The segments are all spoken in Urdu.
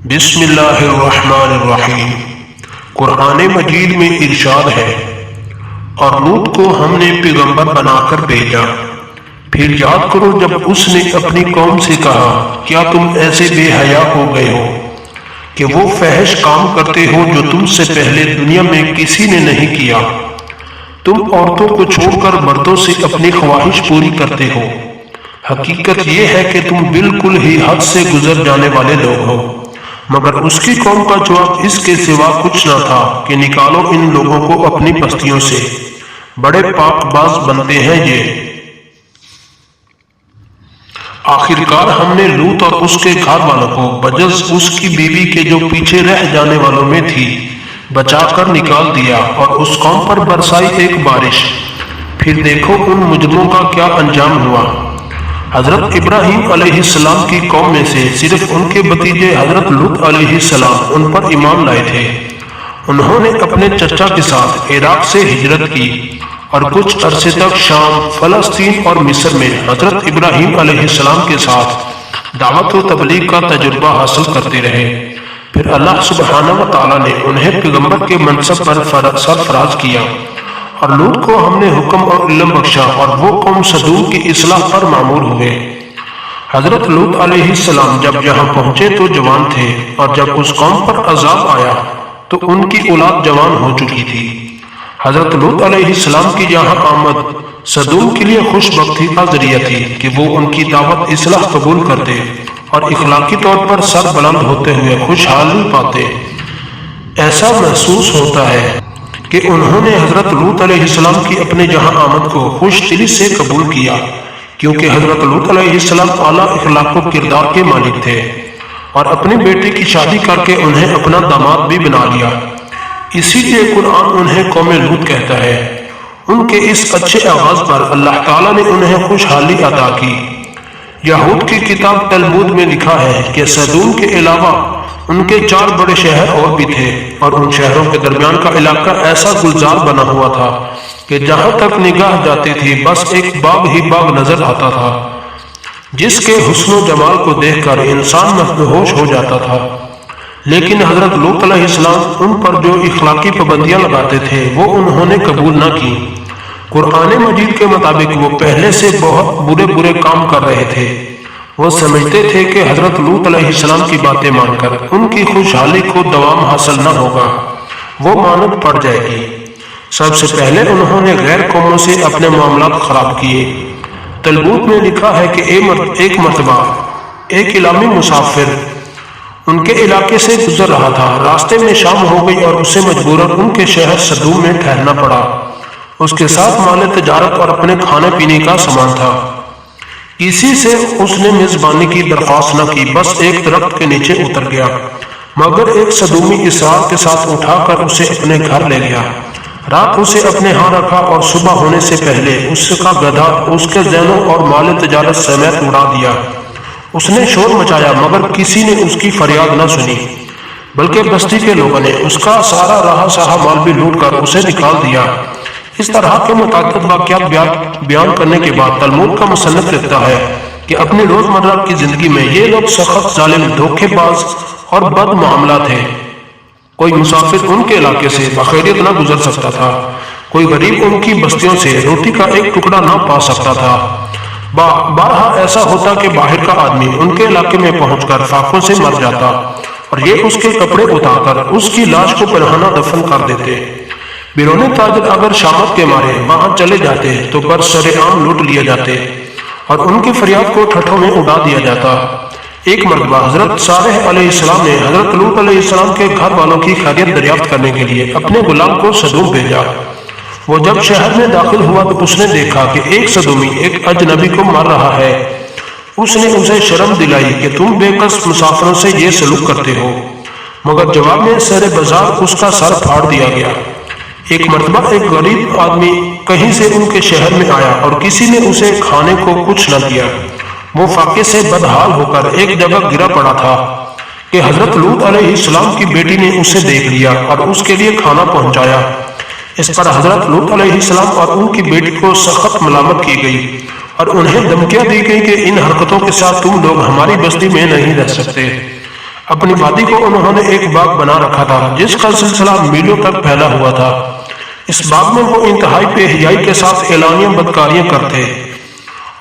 بسم اللہ الرحمن الرحیم۔ قرآن مجید میں ارشاد ہے، اور لوط کو ہم نے پیغمبر بنا کر بھیجا۔ پھر یاد کرو جب اس نے اپنی قوم سے کہا، کیا تم ایسے بے حیا ہو گئے ہو کہ وہ فحش کام کرتے ہو جو تم سے پہلے دنیا میں کسی نے نہیں کیا؟ تم عورتوں کو چھوڑ کر مردوں سے اپنی خواہش پوری کرتے ہو۔ حقیقت یہ ہے کہ تم بالکل ہی حد سے گزر جانے والے لوگ ہو۔ مگر اس کی قوم کا جواب اس کے سوا کچھ نہ تھا کہ نکالو ان لوگوں کو اپنی بستیوں سے، بڑے پاک باز بنتے ہیں یہ۔ آخرکار ہم نے لوط اور اس کے گھر والوں کو بجز اس کی بیوی کے جو پیچھے رہ جانے والوں میں تھی بچا کر نکال دیا، اور اس قوم پر برسائی ایک بارش۔ پھر دیکھو ان مجرموں کا کیا انجام ہوا۔ حضرت ابراہیم علیہ السلام کی قوم میں سے صرف ان کے بھتیجے حضرت لوط علیہ السلام ان پر ایمان لائے تھے۔ انہوں نے اپنے چچا کے ساتھ عراق سے ہجرت کی اور کچھ عرصے تک شام، فلسطین اور مصر میں حضرت ابراہیم علیہ السلام کے ساتھ دعوت و تبلیغ کا تجربہ حاصل کرتے رہے۔ پھر اللہ سبحانہ و تعالیٰ نے انہیں پیغمبر کے منصب پر سرفراز کیا، اور لوط کو ہم نے حکم اور علم بخشا، اور وہ قوم صدوم کی اصلاح پر معمور ہوئے۔ حضرت لوط علیہ السلام جب یہاں پہنچے تو جوان تھے، اور جب اس قوم پر عذاب آیا تو ان کی اولاد جوان ہو چکی تھی۔ حضرت لوط علیہ السلام کی یہاں آمد صدوم کے لیے خوش بختی کا ذریعہ تھی کہ وہ ان کی دعوت اصلاح قبول کرتے اور اخلاقی طور پر سر بلند ہوتے ہوئے خوشحالی پاتے۔ ایسا محسوس ہوتا ہے کہ انہوں نے حضرت لوط علیہ السلام کی اپنے یہاں آمد کو خوش دلی سے قبول کیا، کیونکہ حضرت لوط علیہ السلام اعلیٰ اخلاق و کردار کے مالک تھے، اور اپنی بیٹی کی شادی کر کے انہیں اپنا داماد بھی بنا لیا۔ اسی لیے قرآن انہیں قوم لوط کہتا ہے۔ ان کے اس اچھے آغاز پر اللہ تعالیٰ نے انہیں خوشحالی عطا کی۔ یہود کی کتاب تلمود میں لکھا ہے کہ صدوم کے علاوہ ان کے 4 بڑے شہر اور بھی تھے، اور ان شہروں کے درمیان کا علاقہ ایسا گلزار بنا ہوا تھا کہ جہاں تک نگاہ جاتی تھی بس ایک باغ ہی باغ نظر آتا تھا، جس کے حسن و جمال کو دیکھ کر انسان مدہوش ہو جاتا تھا۔ لیکن حضرت لوط علیہ السلام ان پر جو اخلاقی پابندیاں لگاتے تھے وہ انہوں نے قبول نہ کی۔ قرآن مجید کے مطابق وہ پہلے سے بہت برے کام کر رہے تھے۔ وہ سمجھتے تھے کہ حضرت لوط علیہ السلام کی باتیں مان کر ان کی خوشحالی کو دوام حاصل نہ ہوگا، وہ مانت پڑ جائے گی۔ سب سے پہلے انہوں نے غیر قوموں سے اپنے معاملات خراب کیے۔ تلمود میں لکھا ہے کہ ایک مرتبہ ایک علامی مسافر ان کے علاقے سے گزر رہا تھا۔ راستے میں شام ہو گئی اور اسے مجبوراً ان کے شہر صدوم میں ٹھہرنا پڑا۔ اس کے ساتھ مال تجارت اور اپنے کھانے پینے کا سامان تھا۔ کسی سے اس نے میزبانی کی درخواست نہ کی، بس ایک درخت کے نیچے اتر گیا، مگر ایک صدومی اصرار کے ساتھ اٹھا کر اسے اپنے گھر لے گیا۔ رات اسے اپنے ہاں رکھا، اور صبح ہونے سے پہلے اس کا گدھا اس کے زینوں اور مال تجارت سمیت اڑا دیا۔ اس نے شور مچایا مگر کسی نے اس کی فریاد نہ سنی، بلکہ بستی کے لوگوں نے اس کا سارا رہا سہا مال بھی لوٹ کر اسے نکال دیا۔ اس طرح کے متعدد واقعات بیان کرنے کے بعد تلمود کا مصنف لکھتا ہے کہ اپنی روزمرہ کی زندگی میں یہ لوگ سخت، ظالم، دھوکے باز اور بد معاملہ تھے۔ کوئی مسافر ان کے علاقے سے بخیریت نہ گزر سکتا تھا، کوئی غریب ان کی بستیوں سے روٹی کا ایک ٹکڑا نہ پا سکتا تھا۔ بارہا ایسا ہوتا کہ باہر کا آدمی ان کے علاقے میں پہنچ کر فاقوں سے مر جاتا، اور یہ اس کے کپڑے اتار کر اس کی لاش کو پنہانہ دفن کر دیتے۔ بیرونی تاجر اگر شامت کے مارے وہاں چلے جاتے تو برسر عام لوٹ لیے جاتے، اور ان کی فریاد کو ٹھٹھوں میں اڑا دیا جاتا۔ ایک مرتبہ حضرت صالح علیہ السلام نے حضرت لوط علیہ السلام کے گھر والوں کی خیریت دریافت کرنے کے لیے اپنے غلام کو صدوم بھیجا۔ وہ جب شہر میں داخل ہوا تو اس نے دیکھا کہ ایک صدومی ایک اجنبی کو مار رہا ہے۔ اس نے اسے شرم دلائی کہ تم بے کس مسافروں سے یہ سلوک کرتے ہو، مگر جواب میں سر بازار اس کا سر پھاڑ دیا گیا۔ ایک مرتبہ ایک غریب آدمی کہیں سے ان کے شہر میں آیا، اور کسی نے اسے کھانے کو کچھ نہ دیا۔ وہ فاقے سے بدحال ہو کر ایک جگہ گرا پڑا تھا کہ حضرت لوط علیہ السلام کی بیٹی نے اسے دیکھ لیا اور اس کے لیے کھانا پہنچایا۔ اس پر حضرت لوط علیہ السلام اور ان کی بیٹی کو سخت ملامت کی گئی، اور انہیں دھمکیاں دی گئی کہ ان حرکتوں کے ساتھ تم لوگ ہماری بستی میں نہیں رہ سکتے۔ اپنی وادی کو انہوں نے ایک باغ بنا رکھا تھا جس کا سلسلہ میلوں تک پھیلا ہوا تھا۔ اس باغ میں وہ انتہائی بے حیائی کے ساتھ اعلانیہ بدکاریاں کرتے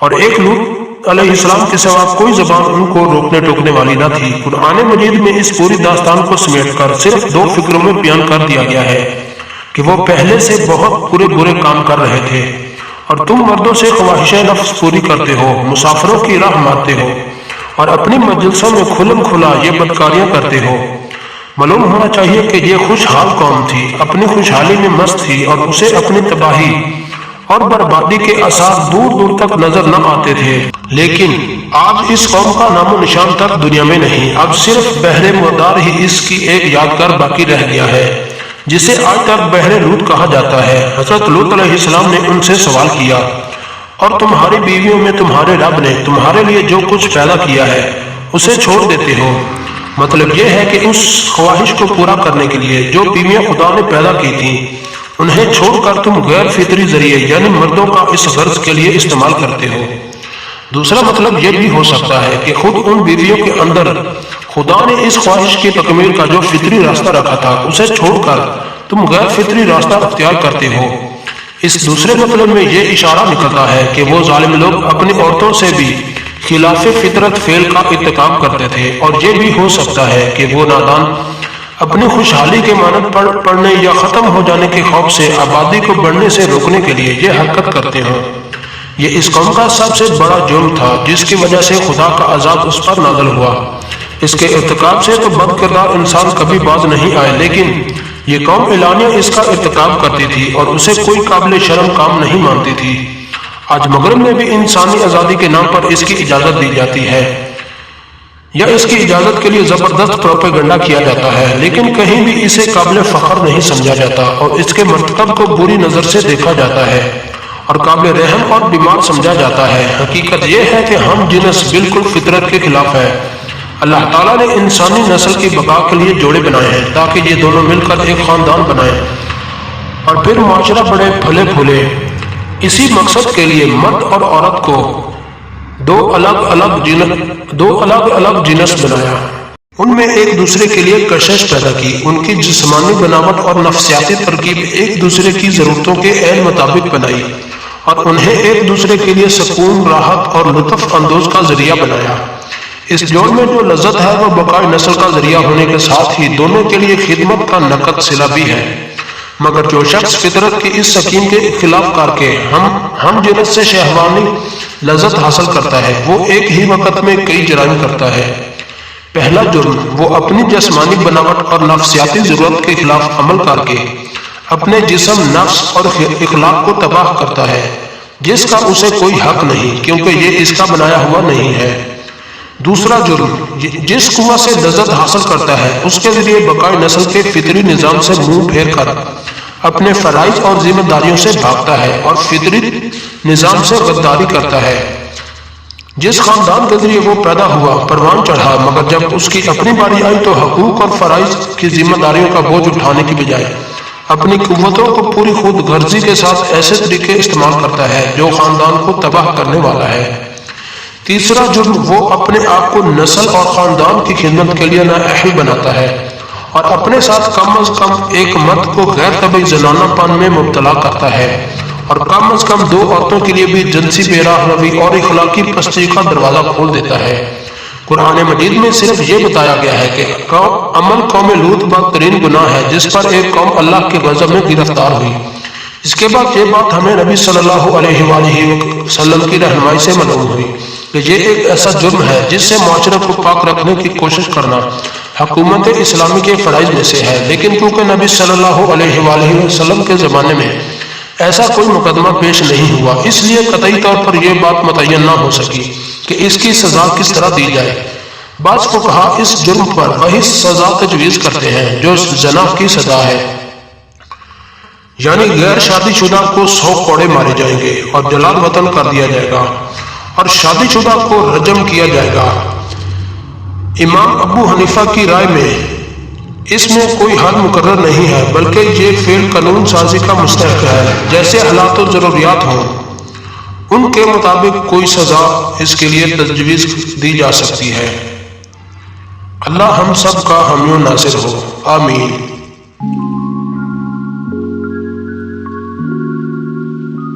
اور ایک لوط علیہ السلام کے سوا کوئی زبان ان کو روکنے ٹوکنے والی نہ تھی۔ قرآن مجید میں اس پوری داستان کو سمیٹ کر صرف 2 فکروں میں بیان کر دیا گیا ہے کہ وہ پہلے سے بہت برے کام کر رہے تھے اور تم مردوں سے خواہش نفس پوری کرتے ہو، مسافروں کی راہ مارتے ہو اور اپنی مجلسوں میں کھلم کھلا یہ بدکاریاں کرتے ہو۔ معلوم ہونا چاہیے کہ یہ خوشحال قوم تھی، اپنی خوشحالی میں مست تھی اور اسے اپنی تباہی اور بربادی کے آثار دور دور تک نظر نہ آتے تھے۔ لیکن آج اس قوم کا نام و نشان تک دنیا میں نہیں، اب صرف بحر مردار ہی اس کی ایک یادگار باقی رہ گیا ہے جسے آج تک بحر لوط کہا جاتا ہے۔ حضرت لوط علیہ السلام نے ان سے سوال کیا، اور تمہاری بیویوں میں تمہارے رب نے تمہارے لیے جو کچھ پیدا کیا ہے اسے چھوڑ دیتے ہو؟ مطلب یہ ہے کہ اس خواہش کو پورا کرنے کے لیے جو بیویاں خدا نے پیدا کی تھیں انہیں چھوڑ کر تم غیر فطری ذریعے یعنی مردوں کا اس غرض کے لیے استعمال کرتے ہو۔ دوسرا مطلب یہ بھی ہو سکتا ہے کہ خود ان بیویوں کے اندر خدا نے اس خواہش کی تکمیل کا جو فطری راستہ رکھا تھا اسے چھوڑ کر تم غیر فطری راستہ اختیار کرتے ہو۔ اس دوسرے مطلب میں یہ اشارہ نکلتا ہے کہ وہ ظالم لوگ اپنی عورتوں سے بھی خلاف فطرت فعل کا ارتکاب کرتے تھے، اور یہ بھی ہو سکتا ہے کہ وہ نادان اپنی خوشحالی کے مانند پڑنے یا ختم ہو جانے کے خوف سے آبادی کو بڑھنے سے روکنے کے لیے یہ حرکت کرتے ہوں۔ یہ اس قوم کا سب سے بڑا جرم تھا جس کی وجہ سے خدا کا عذاب اس پر نازل ہوا۔ اس کے ارتکاب سے تو بد کردار انسان کبھی باز نہیں آئے، لیکن یہ قوم اعلانیہ اس کا ارتکاب کرتی تھی اور اسے کوئی قابل شرم کام نہیں مانتی تھی۔ آج مغرب میں بھی انسانی آزادی کے نام پر اس کی اجازت دی جاتی ہے یا اس کی اجازت کے لیے زبردست پروپیگنڈا کیا جاتا ہے، لیکن کہیں بھی اسے قابل فخر نہیں سمجھا جاتا اور اس کے مرتکب کو بری نظر سے دیکھا جاتا ہے اور قابل رحم اور بیمار سمجھا جاتا ہے۔ حقیقت یہ ہے کہ ہم جنس بالکل فطرت کے خلاف ہے۔ اللہ تعالیٰ نے انسانی نسل کی بقا کے لیے جوڑے بنائے ہیں تاکہ یہ دونوں مل کر ایک خاندان بنائیں اور پھر معاشرہ بڑے پھلے پھولے۔ اسی مقصد کے لیے مرد اور عورت کو دو الگ الگ جنس بنایا، ان میں ایک دوسرے کے لیے کشش پیدا کی، ان کی جسمانی بناوٹ اور نفسیاتی ترکیب ایک دوسرے کی ضرورتوں کے عین مطابق بنائی اور انہیں ایک دوسرے کے لیے سکون، راحت اور لطف اندوز کا ذریعہ بنایا۔ اس جوڑ میں جو لذت ہے وہ بقائے نسل کا ذریعہ ہونے کے ساتھ ہی دونوں کے لیے خدمت کا نقد صلہ بھی ہے۔ مگر جو شخص فطرت کی اس سکین کے خلاف کر کے ہم جنس سے شہوانی لذت حاصل کرتا ہے، وہ ایک ہی وقت میں کئی جرائم کرتا ہے۔ پہلا جرم، وہ اپنی جسمانی بناوٹ اور نفسیاتی ضرورت کے خلاف عمل کر کے اپنے جسم، نفس اور اخلاق کو تباہ کرتا ہے، جس کا اسے کوئی حق نہیں کیونکہ یہ اس کا بنایا ہوا نہیں ہے۔ دوسرا جرم، جس قوت سے لذت حاصل کرتا ہے اس کے ذریعے بقائے نسل کے فطری نظام سے منہ پھیر کر اپنے فرائض اور ذمہ داریوں سے بھاگتا ہے اور فطری نظام سے غداری کرتا ہے۔ جس خاندان کے ذریعے وہ پیدا ہوا پروان چڑھا، مگر جب اس کی اپنی باری آئی تو حقوق اور فرائض کی ذمہ داریوں کا بوجھ اٹھانے کی بجائے اپنی قوتوں کو پوری خود غرضی کے ساتھ ایسے طریقے استعمال کرتا ہے جو خاندان کو تباہ کرنے والا ہے۔ تیسرا جرم، وہ اپنے آپ کو نسل اور خاندان کی خدمت کے لیے نااہل بناتا ہے اور اپنے ساتھ کم از کم ایک مرد کو غیر طبعی زنانہ پن میں مبتلا کرتا ہے اور کم از کم 2 عورتوں کے لیے بھی جنسی بے راہ روی اور اخلاقی پستی کا دروازہ کھول دیتا ہے۔ قرآن مجید میں صرف یہ بتایا گیا ہے کہ قوم لوط بدترین گناہ ہے جس پر ایک قوم اللہ کے غضب میں گرفتار ہوئی۔ اس کے بعد یہ بات ہمیں نبی صلی اللہ علیہ وآلہ وسلم کی رہنمائی سے معلوم ہوئی کہ یہ ایک ایسا جرم ہے جس سے معاشرے کو پاک رکھنے کی کوشش کرنا حکومت اسلامی کے فرائض میں سے ہے، لیکن کیونکہ نبی صلی اللہ علیہ وآلہ وسلم کے زمانے میں ایسا کوئی مقدمہ پیش نہیں ہوا، اس لیے قطعی طور پر یہ بات متعین نہ ہو سکی کہ اس کی سزا کس طرح دی جائے۔ بعض فقہا اس جرم پر وہی سزا تجویز کرتے ہیں جو زنا کی سزا ہے، یعنی غیر شادی شدہ کو 100 کوڑے مارے جائیں گے اور جلال وطن کر دیا جائے گا اور شادی شدہ کو رجم کیا جائے گا۔ امام ابو حنیفہ کی رائے میں اس میں کوئی حد مقرر نہیں ہے، بلکہ یہ فعل قانون سازی کا مستحق ہے، جیسے حالات و ضروریات ہوں ان کے مطابق کوئی سزا اس کے لیے تجویز دی جا سکتی ہے۔ اللہ ہم سب کا حامی و ناصر ہو، آمین۔